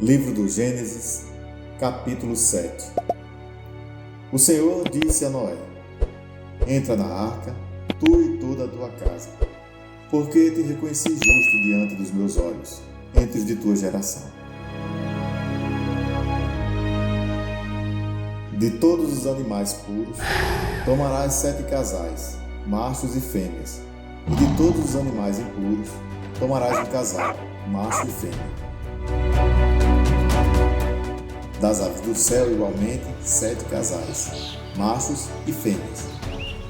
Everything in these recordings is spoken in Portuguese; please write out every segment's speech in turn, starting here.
Livro do Gênesis, capítulo 7. O Senhor disse a Noé: Entra na arca, tu e toda a tua casa, porque te reconheci justo diante dos meus olhos, entre os de tua geração. De todos os animais puros, tomarás 7 casais, machos e fêmeas, e de todos os animais impuros, tomarás um casal, macho e fêmea. Das aves do céu, igualmente, 7 casais, machos e fêmeas,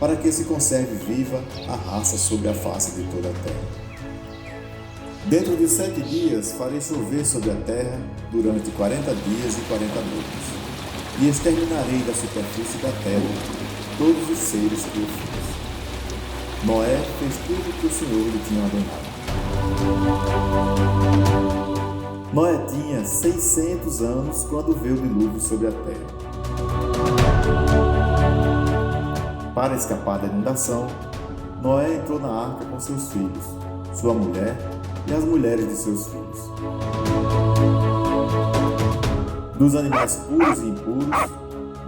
para que se conserve viva a raça sobre a face de toda a terra. Dentro de 7 dias farei chover sobre a terra durante 40 dias e 40 noites, e exterminarei da superfície da terra todos os seres que eu fiz. Noé fez tudo o que o Senhor lhe tinha ordenado. Noé tinha 600 anos quando veio o dilúvio sobre a terra. Para escapar da inundação, Noé entrou na arca com seus filhos, sua mulher e as mulheres de seus filhos. Dos animais puros e impuros,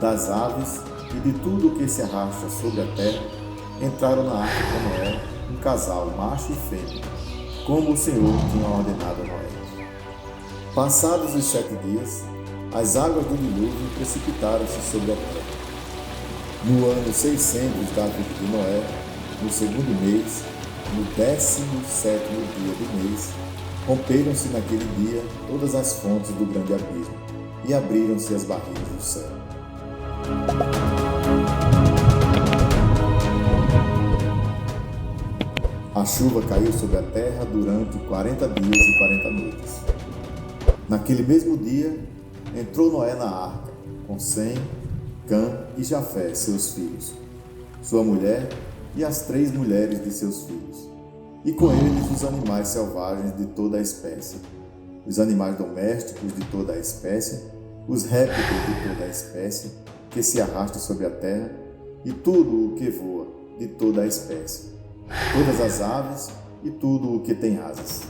das aves e de tudo o que se arrasta sobre a terra, entraram na arca com Noé um casal, macho e fêmea, como o Senhor tinha ordenado a Noé. Passados os 7 dias, as águas do dilúvio precipitaram-se sobre a terra. No ano 600 da vida de Noé, no segundo mês, no 17º dia do mês, romperam-se naquele dia todas as fontes do grande abismo, e abriram-se as barreiras do céu. A chuva caiu sobre a terra durante 40 dias e 40 noites. Naquele mesmo dia, entrou Noé na arca, com Sem, Cã e Jafé, seus filhos, sua mulher e as 3 mulheres de seus filhos, e com eles os animais selvagens de toda a espécie, os animais domésticos de toda a espécie, os répteis de toda a espécie, que se arrastam sobre a terra, e tudo o que voa de toda a espécie, todas as aves e tudo o que tem asas.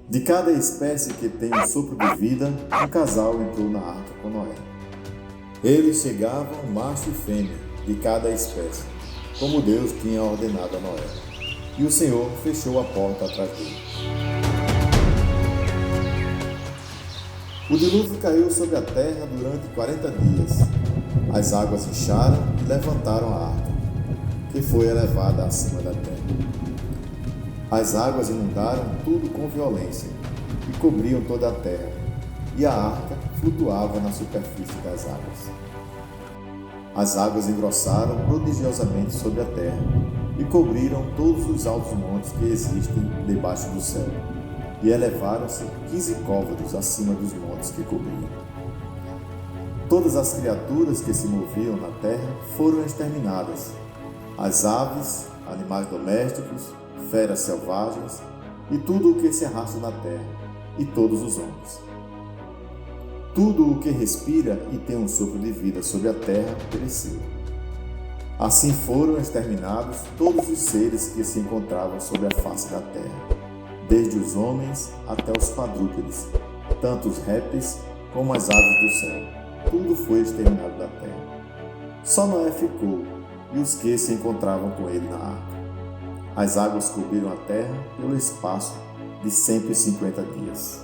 De cada espécie que tem um sopro de vida, um casal entrou na arca com Noé. Eles chegavam macho e fêmea, de cada espécie, como Deus tinha ordenado a Noé. E o Senhor fechou a porta atrás dele. O dilúvio caiu sobre a terra durante 40 dias. As águas incharam e levantaram a arca, que foi elevada acima da terra. As águas inundaram tudo com violência e cobriam toda a terra, e a arca flutuava na superfície das águas. As águas engrossaram prodigiosamente sobre a terra e cobriram todos os altos montes que existem debaixo do céu, e elevaram-se 15 côvados acima dos montes que cobriam. Todas as criaturas que se moviam na terra foram exterminadas, as aves, animais domésticos, feras selvagens e tudo o que se arrasta na terra, e todos os homens. Tudo o que respira e tem um sopro de vida sobre a terra pereceu. Assim foram exterminados todos os seres que se encontravam sobre a face da terra, desde os homens até os quadrúpedes, tanto os répteis como as aves do céu. Tudo foi exterminado da terra. Só Noé ficou, e os que se encontravam com ele na arca. As águas cobriram a terra pelo espaço de 150 dias.